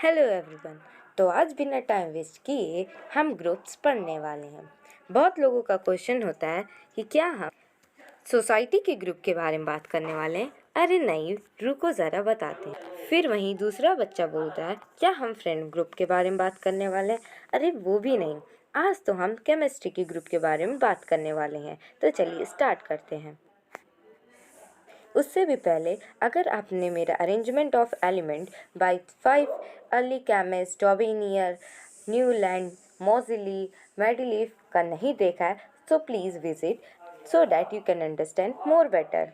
Hello everyone. तो आज बिना टाइम वेस्ट किए हम ग्रुप्स पढ़ने वाले हैं। बहुत लोगों का क्वेश्चन होता है कि क्या हम सोसाइटी के ग्रुप के बारे में बात करने वाले हैं। अरे नहीं, रुको ज़रा बताते हैं। फिर वहीं दूसरा बच्चा बोलता है क्या हम फ्रेंड ग्रुप के बारे में बात करने वाले हैं। अरे वो भी नहीं, आज तो हम केमिस्ट्री के ग्रुप के बारे में बात करने वाले हैं। तो चलिए स्टार्ट करते हैं। उससे भी पहले अगर आपने मेरा arrangement of element by 5 early chemist Dobereiner, Newland, Moseley, Mendeleev का नहीं देखा है तो please visit so that you can understand more better.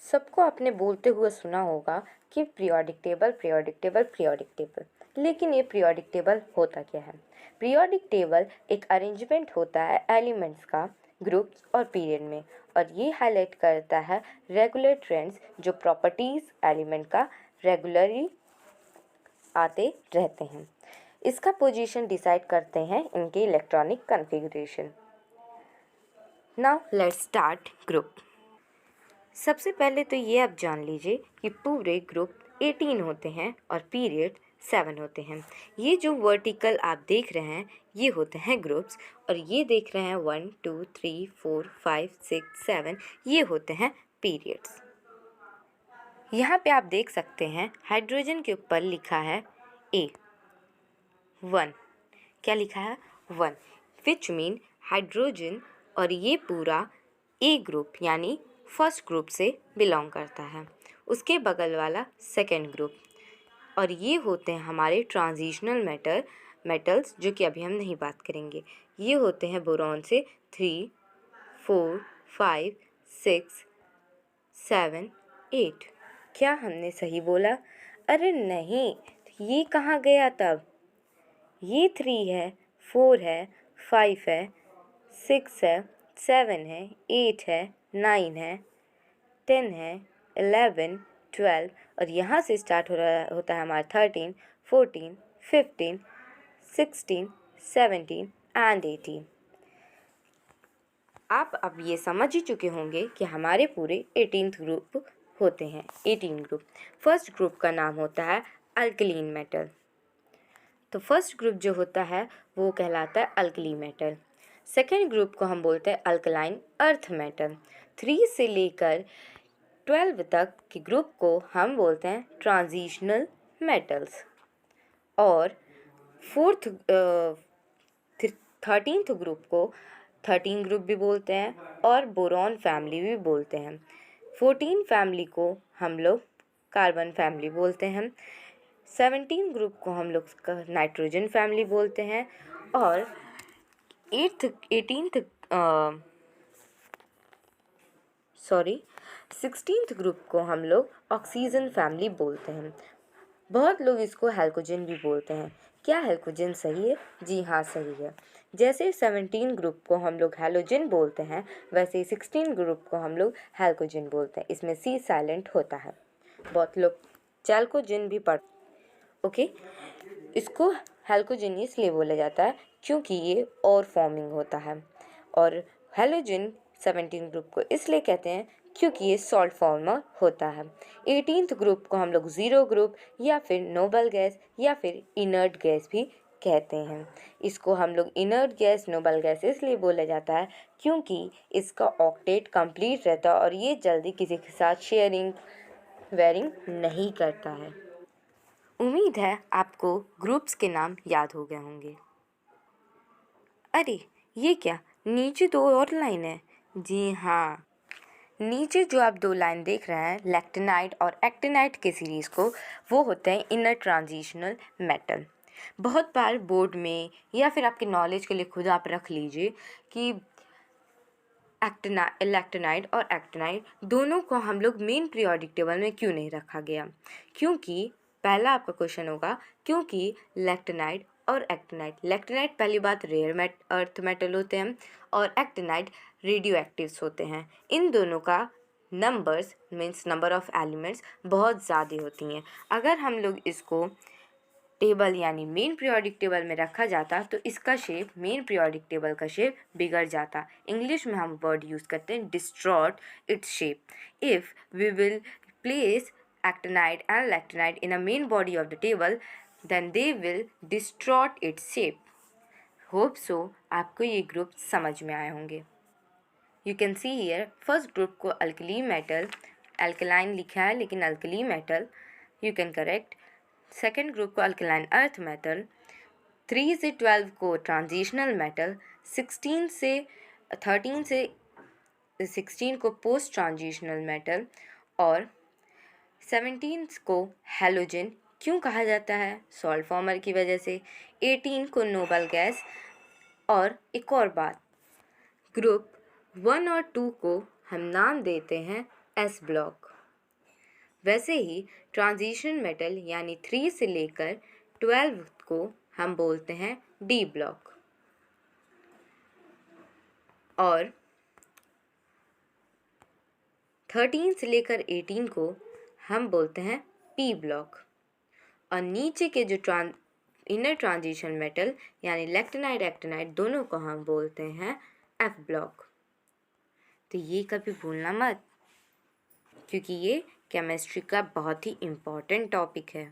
सबको आपने बोलते हुए सुना होगा कि periodic table periodic table periodic table, लेकिन ये पीरियोडिक टेबल होता क्या है? पीरियोडिक टेबल एक अरेंजमेंट होता है एलिमेंट्स का ग्रुप्स और पीरियड में, और ये हाईलाइट करता है रेगुलर ट्रेंड्स जो प्रॉपर्टीज एलिमेंट का रेगुलरली आते रहते हैं। इसका पोजीशन डिसाइड करते हैं इनके electronic configuration. Now let's start group. सबसे पहले तो ये आप जान लीजिए कि पूरे ग्रुप 18 होते हैं और पीरियड 7 होते हैं। ये जो वर्टिकल आप देख रहे हैं ये होते हैं ग्रुप्स, और ये देख रहे हैं 1 2 3 4 5 6 7 ये होते हैं पीरियड्स। यहाँ पे आप देख सकते हैं हाइड्रोजन के ऊपर लिखा है A1। क्या लिखा है? 1, विच मीन हाइड्रोजन, और ये पूरा ए ग्रुप यानी फर्स्ट ग्रुप से बिलोंग करता है। उसके बगल वाला सेकेंड ग्रुप, और ये होते हैं हमारे ट्रांजिशनल मेटल्स जो कि अभी हम नहीं बात करेंगे। ये होते हैं बोरॉन से 3 4 5 6 7 8। क्या हमने सही बोला? अरे नहीं, ये कहाँ गया तब? ये 3 है, 4 है, 5 है, 6 है, 7 है, 8 है, 9 है, 10 है, 11, 12, और यहाँ से स्टार्ट होता है हमारा 13, 14, 15, 16, 17 एंड 18। आप अब ये समझ ही चुके होंगे कि हमारे पूरे 18th ग्रुप होते हैं। 18 ग्रुप। फर्स्ट ग्रुप का नाम होता है अल्कलीन मेटल। तो फर्स्ट ग्रुप जो होता है वो कहलाता है अल्कली मेटल। सेकेंड ग्रुप को हम बोलते हैं अल्कलाइन अर्थ मेटल। 3 से लेकर 12 तक के ग्रुप को हम बोलते हैं ट्रांजिशनल मेटल्स। और फोर्थ 13th ग्रुप को 13 ग्रुप भी बोलते हैं और बोरॉन फैमिली भी बोलते हैं। 14 फैमिली को हम लोग कार्बन फैमिली बोलते हैं। 17 ग्रुप को हम लोग नाइट्रोजन फैमिली बोलते हैं, और 16th ग्रुप को हम लोग ऑक्सीजन फैमिली बोलते हैं। बहुत लोग इसको हैलोजन भी बोलते हैं। क्या हैलोजन सही है? जी हाँ, सही है। जैसे 17 ग्रुप को हम लोग हैलोजन बोलते हैं, वैसे 16 ग्रुप को हम लोग हैलोजन बोलते हैं। इसमें सी साइलेंट होता है। बहुत लोग चैल्कोजन भी पढ़ ओके। इसको हैलोजन इसलिए बोला जाता है क्योंकि ये और फॉर्मिंग होता है, और हैलोजन 17 ग्रुप को इसलिए कहते हैं क्योंकि ये सॉल्ट फॉर्मर होता है। 18th ग्रुप को हम लोग ज़ीरो ग्रुप या फिर नोबल गैस या फिर इनर्ट गैस भी कहते हैं। इसको हम लोग इनर्ट गैस नोबल गैस इसलिए बोला जाता है क्योंकि इसका ऑक्टेट कंप्लीट रहता है और ये जल्दी किसी के साथ शेयरिंग वेयरिंग नहीं करता है। उम्मीद है आपको ग्रुप्स के नाम याद हो गए होंगे। अरे ये क्या, नीचे 2 और लाइन है? जी हाँ, नीचे जो आप 2 लाइन देख रहे हैं लैक्टिनाइट और एक्टिनाइट के सीरीज़ को, वो होते हैं इनर ट्रांजिशनल मेटल। बहुत बार बोर्ड में या फिर आपके नॉलेज के लिए खुद आप रख लीजिए कि लैक्टिनाइट और एक्टिनाइट दोनों को हम लोग मेन पीरियोडिक टेबल में क्यों नहीं रखा गया? क्योंकि पहला आपका क्वेश्चन होगा क्योंकि लैक्टिनाइट और एक्टिनाइट, लैक्टिनाइट पहली बात रेयर अर्थ मेटल होते हैं और एक्टिनाइट रेडियो एक्टिव्स होते हैं। इन दोनों का numbers means number of elements बहुत ज़्यादा होती हैं। अगर हम लोग इसको टेबल यानी मेन पीरियोडिक टेबल में रखा जाता तो इसका शेप मेन पीरियोडिक टेबल का शेप बिगड़ जाता। इंग्लिश में हम वर्ड यूज़ करते हैं distort its shape. If we will place actinide and lactinide in a main body of the table, then they will distort its shape. Hope so आपको ये group समझ में आए होंगे. You can see here first group को alkali metal, alkaline लिखा है लेकिन alkali metal, you can correct. Second group को alkaline earth metal, 3 से 12 को transitional metal, 13 से 16 को पोस्ट ट्रांजिशनल मेटल और 17 को हेलोजन क्यों कहा जाता है? सॉल्ट फॉर्मर की वजह से. 18 को नोबल गैस. और एक और बात, ग्रुप 1 और 2 को हम नाम देते हैं एस ब्लॉक. वैसे ही ट्रांजिशन मेटल यानी 3 से लेकर 12 को हम बोलते हैं डी ब्लॉक और 13 से लेकर 18 को हम बोलते हैं पी ब्लॉक और नीचे के जो इनर ट्रांजिशन मेटल यानी लैक्टिनाइड एक्टिनाइड दोनों को हम बोलते हैं एफ ब्लॉक. तो ये कभी भूलना मत क्योंकि ये केमिस्ट्री का बहुत ही इम्पोर्टेंट टॉपिक है.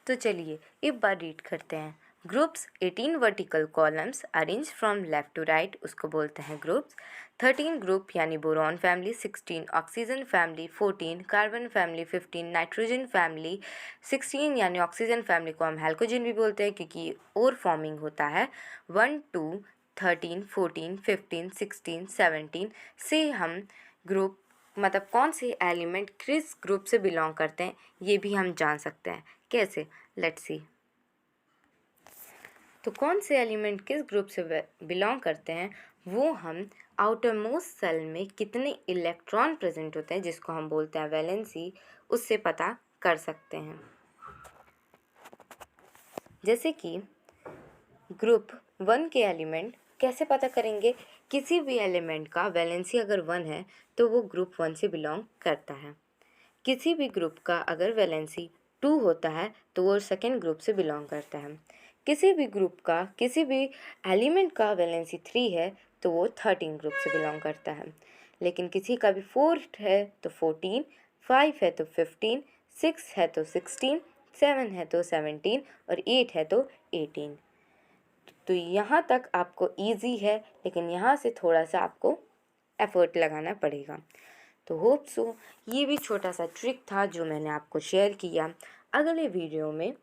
तो चलिए एक बार रीड करते हैं. Groups 18 vertical columns arrange from left to right उसको बोलते हैं ग्रुप्स. 13 ग्रुप यानी boron family, 16 oxygen family, 14 carbon family, 15 nitrogen family, 16 यानी ऑक्सीजन फैमिली को हम हैल्कोजन भी बोलते हैं क्योंकि और फॉर्मिंग होता है. 1 2 13 14 15 16 17 से हम ग्रुप मतलब कौन से एलिमेंट किस ग्रुप से बिलोंग करते हैं ये भी हम जान सकते हैं. कैसे? Let's see. तो कौन से एलिमेंट किस ग्रुप से बिलोंग करते हैं वो हम आउटर मोस्ट सेल में कितने इलेक्ट्रॉन प्रेजेंट होते हैं जिसको हम बोलते हैं वैलेंसी, उससे पता कर सकते हैं. जैसे कि ग्रुप 1 के एलिमेंट कैसे पता करेंगे? किसी भी एलिमेंट का वैलेंसी अगर 1 है तो वो ग्रुप 1 से बिलोंग करता है. किसी भी ग्रुप का अगर वैलेंसी 2 होता है तो वो सेकेंड ग्रुप से बिलोंग करता है. किसी भी ग्रुप का किसी भी एलिमेंट का वैलेंसी 3 है तो वो 13 ग्रुप से बिलोंग करता है. लेकिन किसी का भी 4 है तो 14, 5 है तो 15, 6 है तो 16, 7 है तो 17 और 8 है तो 18. तो यहाँ तक आपको इजी है लेकिन यहाँ से थोड़ा सा आपको एफर्ट लगाना पड़ेगा. तो होप सो ये भी छोटा सा ट्रिक था जो मैंने आपको शेयर किया. अगले वीडियो में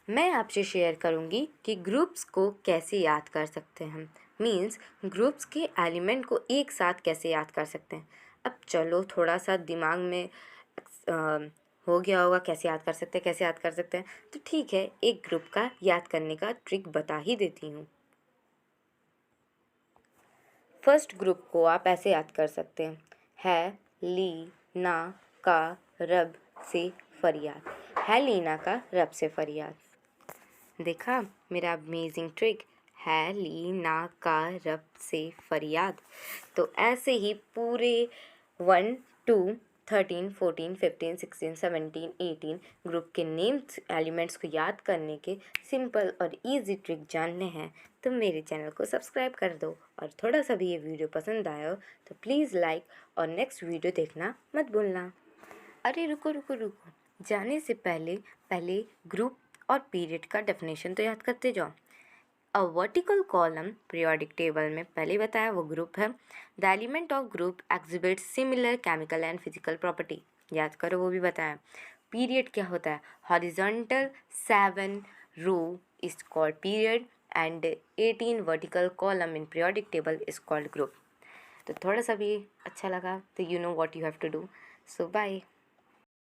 मैं आपसे शेयर करूँगी कि ग्रुप्स को कैसे याद कर सकते हैं, मीन्स ग्रुप्स के एलिमेंट को एक साथ कैसे याद कर सकते हैं. अब चलो थोड़ा सा दिमाग में हो गया होगा कैसे याद कर सकते हैं. तो ठीक है, एक ग्रुप का याद करने का ट्रिक बता ही देती हूँ. फर्स्ट ग्रुप को आप ऐसे याद कर सकते हैं, है ली ना का रब से फरियाद. है लीना का रब से फरियाद. देखा मेरा अमेजिंग ट्रिक, है लीना का रब से फरियाद. तो ऐसे ही पूरे 1 2 13 14 15 16 17 18 ग्रुप के नेम्स एलिमेंट्स को याद करने के सिंपल और इजी ट्रिक जानने हैं तो मेरे चैनल को सब्सक्राइब कर दो. और थोड़ा सा भी ये वीडियो पसंद आया हो तो प्लीज़ लाइक और नेक्स्ट वीडियो देखना मत भूलना. अरे रुको, जाने से पहले ग्रुप और पीरियड का डेफिनेशन तो याद करते जाओ. A vertical column periodic table में पहले बताया वो ग्रुप है. The element of group exhibit similar chemical and physical property, याद करो वो भी बताया. पीरियड क्या होता है? Horizontal 7 row is called period and 18 vertical column in periodic table is called group. तो थोड़ा सा भी अच्छा लगा तो you know what you have to do. So bye.